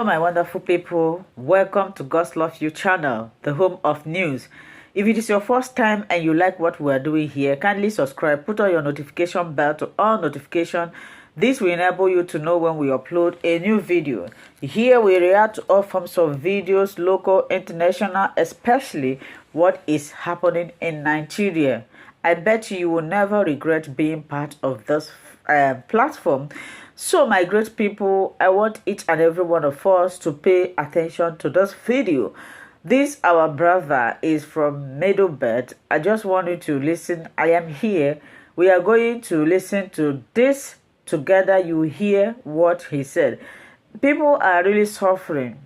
Hello my wonderful people, welcome to God's Love You channel, the home of news. If it is your first time and you like what we are doing here, kindly subscribe, put on your notification bell to all notification. This will enable you to know when we upload a new video. Here we react to all forms of videos, local, international, especially what is happening in Nigeria. I bet you will never regret being part of this platform. So my great people, I want each and every one of us to pay attention to this video. This our brother is from Mildle. I just want you to listen. I am here. We are going to listen to this together. You hear what he said. People are really suffering.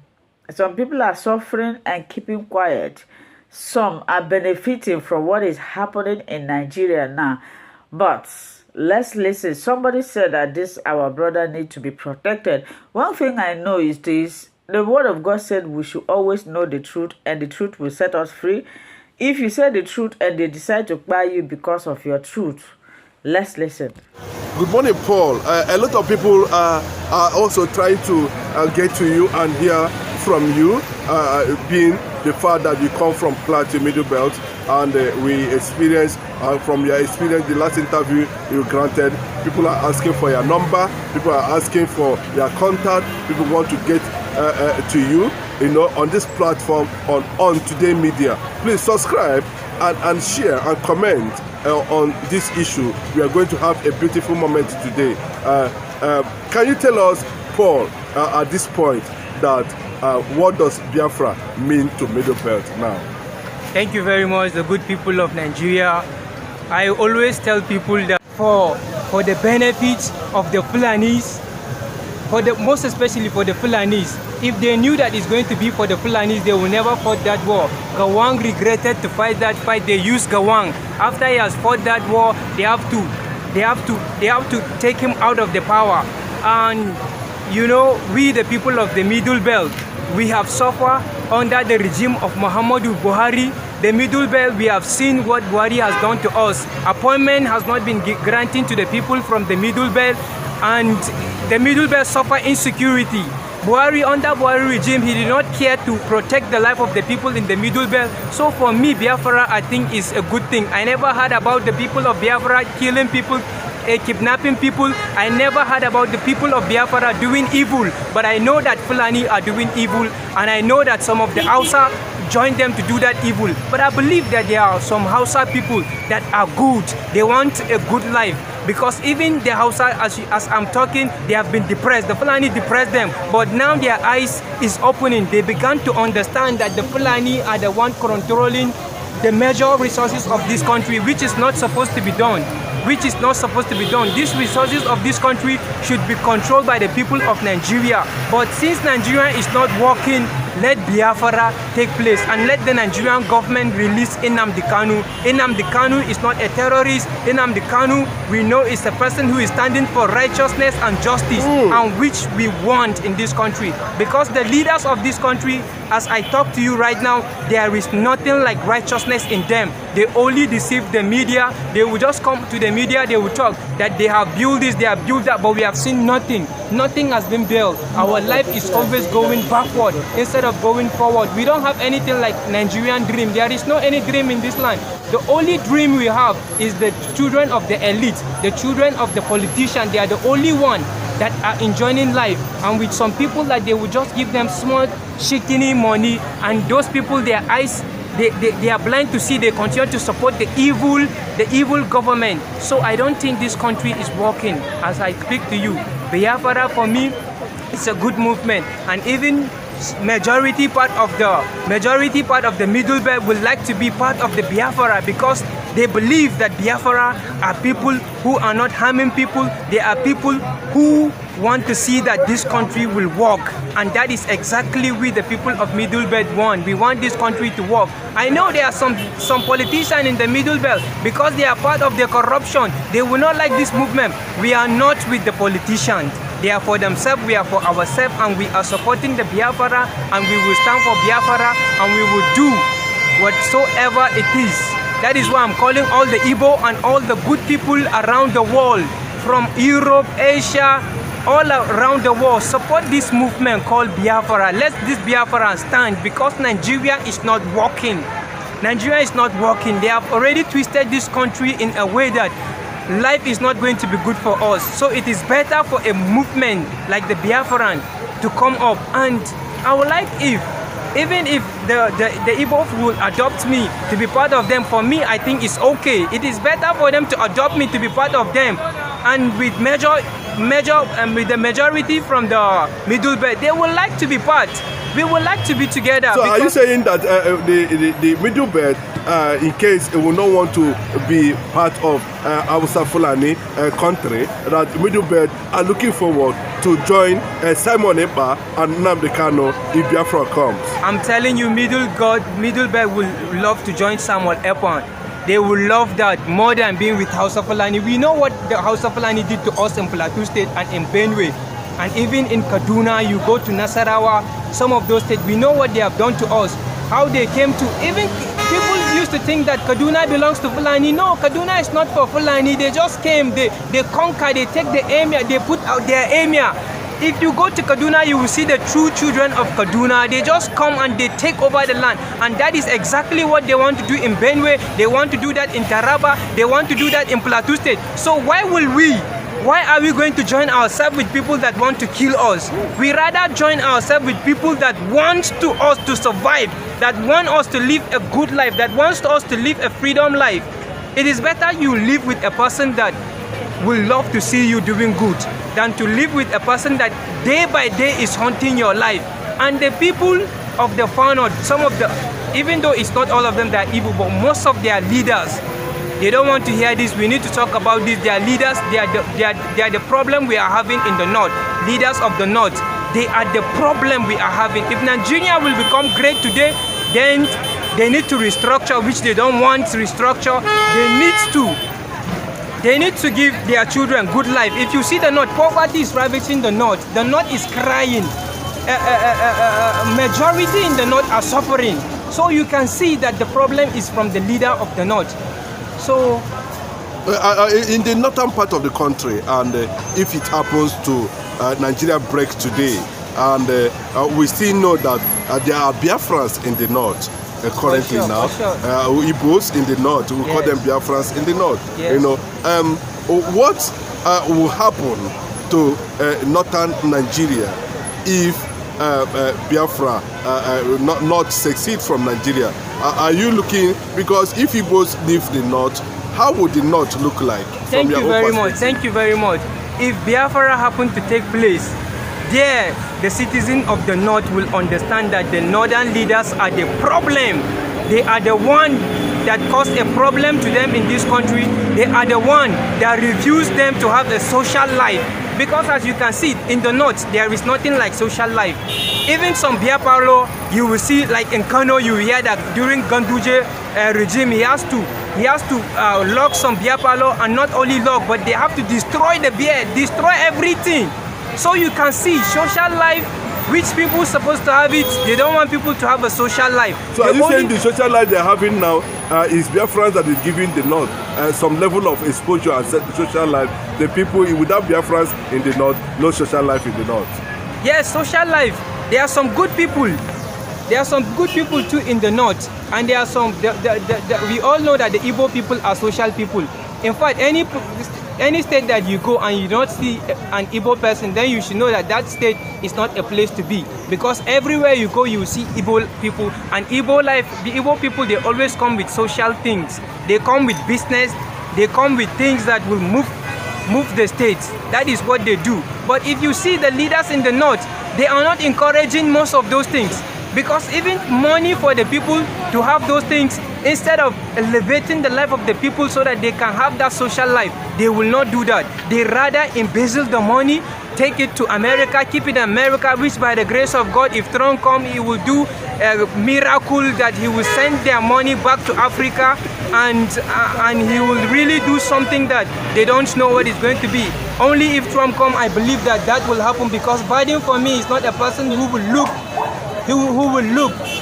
Some people are suffering and keeping quiet. Some are benefiting from what is happening in Nigeria now. But let's listen. Somebody said that this our brother need to be protected. One thing I know is this: the word of God said we should always know the truth, and the truth will set us free. If you say the truth and they decide to buy you because of your truth, let's listen. Good morning, Paul. A lot of people are also trying to get to you and hear from you, being the fact that you come from Clar to Middle Belt, and we experience from your experience, the last interview you granted, people are asking for your number, people are asking for your contact, people want to get to you, on this platform on Today Media. Please subscribe and share and comment on this issue. We are going to have a beautiful moment today. Can you tell us, Paul, at this point, that what does Biafra mean to Middle Belt now? Thank you very much, the good people of Nigeria. I always tell people that for the benefits of the Fulanis, most especially for the Fulanis, if they knew that it's going to be for the Fulanis, they will never fought that war. Gawang regretted to fight that fight. They used Gawang. After he has fought that war, they have to take him out of the power. And we the people of the Middle Belt, we have suffered under the regime of Muhammadu Buhari. The Middle Belt, we have seen what Buhari has done to us. Appointment has not been granted to the people from the Middle Belt, and the Middle Belt suffer insecurity. Under Buhari regime, he did not care to protect the life of the people in the Middle Belt. So for me, Biafra, I think, is a good thing. I never heard about the people of Biafra killing people, kidnapping people. I never heard about the people of Biafra doing evil, but I know that Fulani are doing evil, and I know that some of the Hausa join them to do that evil. But I believe that there are some Hausa people that are good. They want a good life, because even the Hausa, as I'm talking, they have been depressed. The Fulani depressed them, but now their eyes is opening. They began to understand that the Fulani are the one controlling the major resources of this country, which is not supposed to be done. These resources of this country should be controlled by the people of Nigeria. But since Nigeria is not working, let Biafra take place and let the Nigerian government release Nnamdi Kanu. Nnamdi Kanu is not a terrorist. Nnamdi Kanu, we know, is a person who is standing for righteousness and justice, and which we want in this country. Because the leaders of this country, as I talk to you right now, there is nothing like righteousness in them. They only deceive the media. They will just come to the media, they will talk that they have built this, they have built that, but we have seen nothing. Nothing has been built. Our life is always going backward instead of going forward. We don't have anything like Nigerian dream. There is no any dream in this land. The only dream we have is the children of the elite, the children of the politician. They are the only one that are enjoying life, and with some people that they will just give them small shikini money, and those people, their eyes, they are blind to see. They continue to support the evil government. So I don't think this country is working as I speak to you. Biafra, for me, it's a good movement, and even majority part of the Middle Belt would like to be part of the Biafra, because they believe that Biafra are people who are not harming people. They are people who want to see that this country will work, and that is exactly what the people of Middle Belt want. We want this country to work. I know there are some politicians in the Middle Belt, because they are part of the corruption. They will not like this movement. We are not with the politicians. They are for themselves, we are for ourselves, and we are supporting the Biafra, and we will stand for Biafra, and we will do whatsoever it is. That is why I'm calling all the Igbo and all the good people around the world, from Europe, Asia, all around the world, support this movement called Biafra. Let this Biafra stand, because Nigeria is not working. Nigeria is not working. They have already twisted this country in a way that life is not going to be good for us. So it is better for a movement like the Biafran to come up. And I would like, even if the Igbo will adopt me to be part of them, for me, I think it's okay. It is better for them to adopt me to be part of them. And with with the majority from the Middle Belt, they would like to be part. We would like to be together. So are you saying that the Middle Belt, in case it will not want to be part of Hausa Fulani country, that Middle Belt are looking forward to join Simon Ekpa and Nnamdi Kanu if Biafra comes? I'm telling you, Middle Belt will love to join Samuel Ekpa. They will love that more than being with Hausa Fulani. We know what the Hausa Fulani did to us in Plateau State and in Benue. And even in Kaduna, you go to Nasarawa, some of those states, we know what they have done to us. How they came to, even people used to think that Kaduna belongs to Fulani. No, Kaduna is not for Fulani. They just came, they conquer, they take the emir, they put out their emir. If you go to Kaduna, you will see the true children of Kaduna. They just come and they take over the land. And that is exactly what they want to do in Benue. They want to do that in Taraba. They want to do that in Plateau State. So why are we going to join ourselves with people that want to kill us? We rather join ourselves with people that want us to survive, that want us to live a good life, that wants us to live a freedom life. It is better you live with a person that will love to see you doing good than to live with a person that day by day is haunting your life. And the people of the far north, some of the, even though it's not all of them that are evil, but most of their leaders, they don't want to hear this. We need to talk about this. Their leaders, they are the problem we are having in the north. Leaders of the north, they are the problem we are having. If Nigeria will become great today, then they need to restructure, which they don't want to restructure. They need to give their children good life. If you see the north, poverty is ravaging the north. The north is crying. Majority in the north are suffering. So you can see that the problem is from the leader of the north. So, in the northern part of the country, and if it happens to Nigeria breaks today, and we still know that there are Biafrans in the north currently now, Igbos in the north, we call them Biafrans in the north. Yes. You know, what will happen to northern Nigeria if Biafra not succeed from Nigeria? Are you looking, because if Igbos leave the north, how would the north look like? Thank you very much. Thank you very much. If Biafra happen to take place, there the citizens of the north will understand that the northern leaders are the problem. They are the one that caused a problem to them in this country. They are the one that refused them to have a social life. Because as you can see, in the north, there is nothing like social life. Even some Biafra, you will see, like in Kanu, you hear that during Ganduje regime, he has to lock some Biafra, and not only lock, but they have to destroy the beer, destroy everything. So you can see social life, which people supposed to have it, they don't want people to have a social life. So are you saying the social life they're having now is Biafrans that is giving the north some level of exposure and social life? The people without Biafrans in the north, no social life in the north. Yes, social life. There are some good people. There are some good people too in the north, and there are some. We all know that the Igbo people are social people. In fact, any state that you go and you don't see an Igbo person, then you should know that that state is not a place to be. Because everywhere you go, you see Igbo people. And Igbo life, the Igbo people, they always come with social things. They come with business. They come with things that will move the states. That is what they do. But if you see the leaders in the north, they are not encouraging most of those things. Because even money for the people to have those things, instead of elevating the life of the people so that they can have that social life, they will not do that. They rather embezzle the money, take it to America, keep it in America, which by the grace of God, if Trump comes, he will do a miracle that he will send their money back to Africa, and he will really do something that they don't know what it's going to be. Only if Trump comes, I believe that will happen, because Biden for me is not a person who will look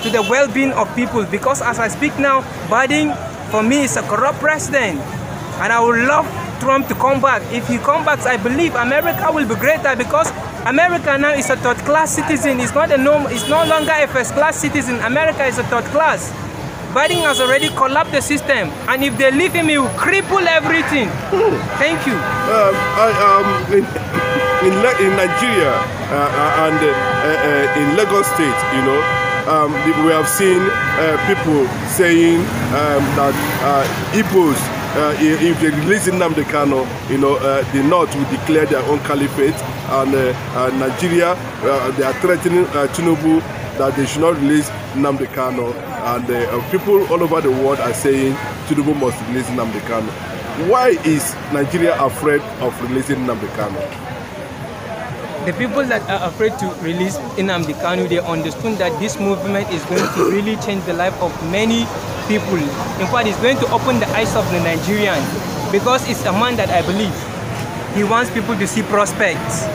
to the well-being of people. Because as I speak now, Biden for me is a corrupt president, and I would love Trump to come back. If he comes back, I believe America will be greater, because America now is a third class citizen. It's not it's no longer a first class citizen. America is a third class. Biden has already collapsed the system, and if they leave him, he will cripple everything. Thank you. In Nigeria and in Lagos State, you know, we have seen people saying that Igbos, if they release Nnamdi Kanu, you know, the North will declare their own caliphate, and Nigeria, they are threatening Tinubu that they should not release Nnamdi Kanu, and people all over the world are saying Tinubu must release Nnamdi Kanu. Why is Nigeria afraid of releasing Nnamdi Kanu? The people that are afraid to release Nnamdi Kanu, they understand that this movement is going to really change the life of many people. In fact, it's going to open the eyes of the Nigerians, because it's a man that I believe he wants people to see prospects.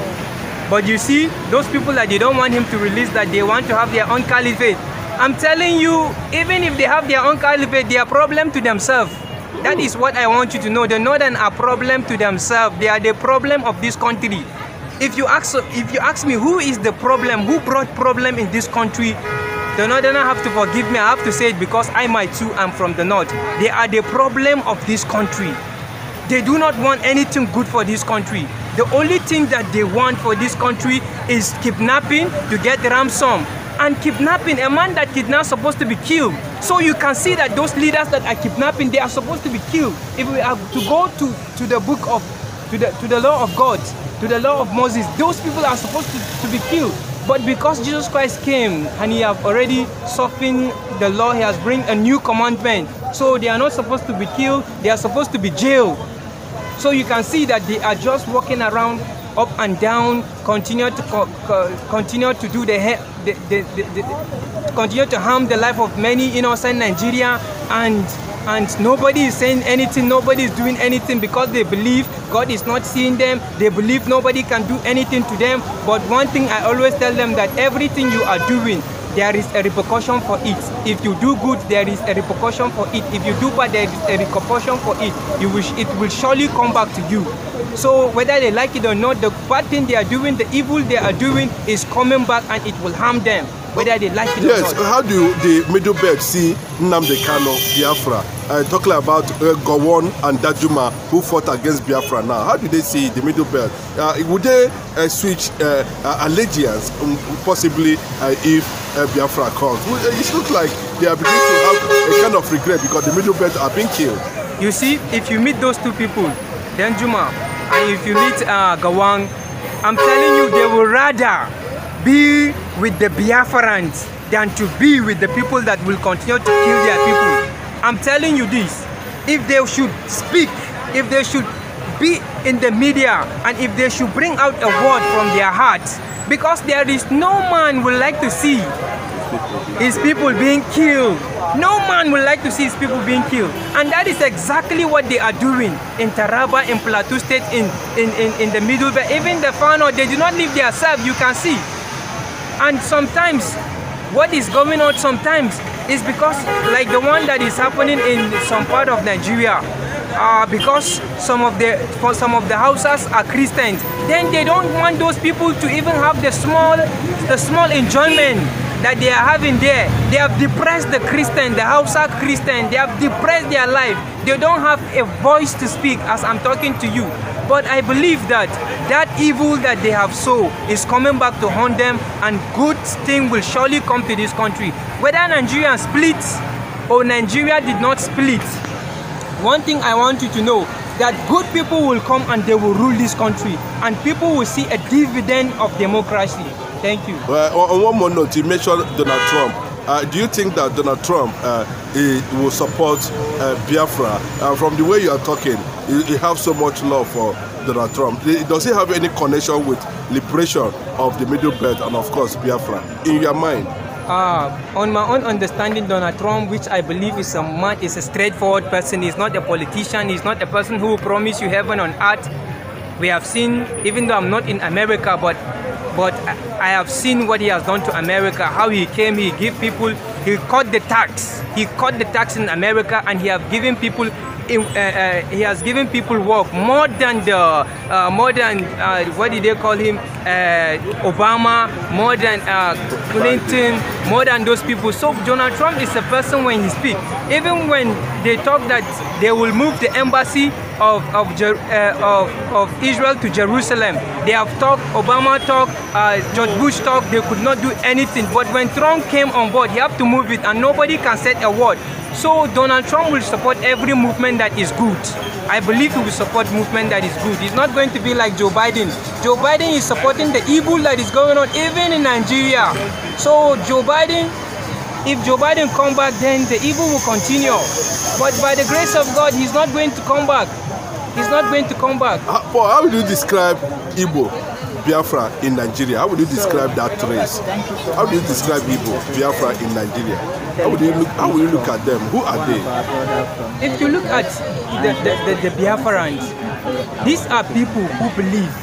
But you see, those people that they don't want him to release, that they want to have their own caliphate. I'm telling you, even if they have their own caliphate, they are a problem to themselves. That is what I want you to know. The Northern are a problem to themselves. They are the problem of this country. If you ask me who is the problem, who brought problem in this country, the Northerners have to forgive me. I have to say it, because I too am from the North. They are the problem of this country. They do not want anything good for this country. The only thing that they want for this country is kidnapping to get ransom. And kidnapping, a man that kidnaps is supposed to be killed. So you can see that those leaders that are kidnapping, they are supposed to be killed. If we are to go to the book of, to the law of God, to the law of Moses, those people are supposed to be killed. But because Jesus Christ came and he have already softened the law, he has bring a new commandment. So they are not supposed to be killed, they are supposed to be jailed. So you can see that they are just walking around up and down, continue to do continue to harm the life of many innocent Nigeria, and nobody is saying anything, nobody is doing anything, because they believe God is not seeing them. They believe nobody can do anything to them. But one thing I always tell them, that everything you are doing, there is a repercussion for it. If you do good, there is a repercussion for it. If you do bad, there is a repercussion for it. It will surely come back to you. So whether they like it or not, the bad thing they are doing, the evil they are doing is coming back, and it will harm them, whether they like it or not. Yes, how do the Middle Belt see Nnamdi Kanu, Biafra? Talking about Gowon and Dajuma, who fought against Biafra now. How do they see the Middle Belt? Would they switch allegiance, possibly, if Biafra comes? It looks like they are beginning to have a kind of regret, because the Middle Belt are being killed. You see, if you meet those two people, Danjuma, and if you meet Gawang, I'm telling you, they will rather be with the Biafrans than to be with the people that will continue to kill their people. I'm telling you this, if they should speak, if they should be in the media, and if they should bring out a word from their hearts, because there is no man would like to see his people being killed. No man would like to see his people being killed. And that is exactly what they are doing in Taraba, in Plateau State, in the Middle Belt. Even the Fano, they do not live there self, you can see. And sometimes, what is going on sometimes is because, like the one that is happening in some part of Nigeria, because some of the Hausas are Christians, then they don't want those people to even have the small enjoyment that they are having there. They have depressed the Christian, the Hausa Christian, they have depressed their life. They don't have a voice to speak as I'm talking to you. But I believe that that evil that they have sown is coming back to haunt them, and good thing will surely come to this country. Whether Nigeria splits or Nigeria did not split, one thing I want you to know, that good people will come and they will rule this country, and people will see a dividend of democracy. Thank you. On one more note, you mentioned Donald Trump. Do you think that Donald Trump he will support Biafra? From the way you are talking, you have so much love for Donald Trump. Does he have any connection with liberation of the Middle Belt and, of course, Biafra? In your mind? On my own understanding, Donald Trump, which I believe is a straightforward person, he's not a politician, he's not a person who will promise you heaven on earth. We have seen, even though I'm not in America, but I have seen what he has done to America, how he came, he cut the tax in America, and he have given people he has given people work more than the what did they call him, Obama, more than Clinton, more than those people. So Donald Trump is a person, when he speaks, even when they talk that they will move the embassy of Israel to Jerusalem, they have talked, Obama talked, George Bush talked, they could not do anything. But when Trump came on board, he had to move it, and nobody can say a word. So Donald Trump will support every movement that is good. I believe he will support movement that is good. He's not going to be like Joe Biden. Joe Biden is supporting the evil that is going on even in Nigeria. So Joe Biden, if Joe Biden come back, then the evil will continue. But by the grace of God, he's not going to come back. He's not going to come back. Paul, how would you describe Igbo, Biafra in Nigeria? How would you describe that race? How would you describe Igbo, Biafra in Nigeria? How would you look at them? Who are they? If you look at the Biafrans, these are people who believe